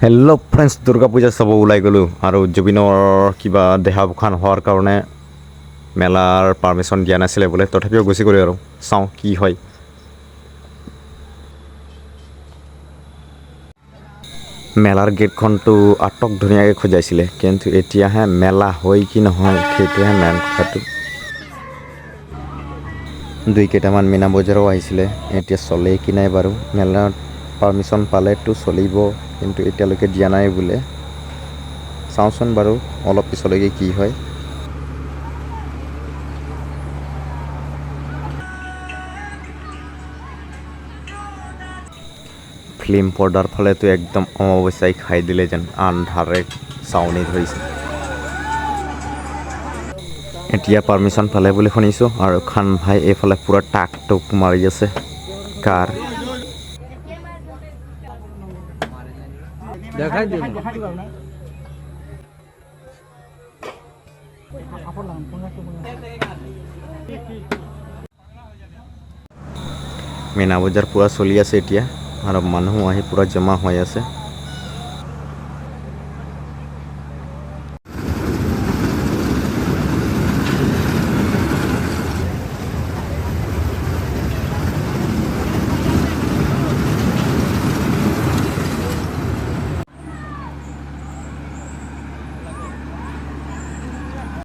Hello' friends, Durga Puja চাব ওলাই গ'লোঁ আৰু জুবিনৰ কিবা দেহাৱসান হোৱাৰ কাৰণে মেলাৰ পাৰ্মিশ্যন দিয়া নাছিলে বোলে। তথাপিও গুচি গ'লোঁ আৰু চাওঁ কি হয়। মেলাৰ গেটখনটো আটক ধুনীয়াকৈ সজাইছিলে, কিন্তু এতিয়াহে মেলা হয় কি নহয় সেইটোহে মেইন কথাটো। দুই কেইটামান মীনা বজাৰো আহিছিলে, এতিয়া চলে কি নাই বাৰু। মেলাত পাৰ্মিশ্যন পালেতো চলিব, কিন্তু এতিয়ালৈকে দিয়া নাই বোলে। চাওঁচোন বাৰু অলপ পিছলৈকে কি হয়। ফিল্ম পৰ্দাৰ ফালেতো একদম অমাৱস্যাই খাই দিলে যেন, আন্ধাৰে চাউনি ধৰিছে। এতিয়া পাৰ্মিশ্যন পালে বুলি শুনিছোঁ, আৰু খান ভাই এইফালে পূৰা টাক টুক মাৰি আছে কাৰ। দেখাই দিম। মীনা বজাৰ পূৰা চলি আছে এতিয়া, আৰু মানুহ আহি পূৰা জমা হৈ আছে।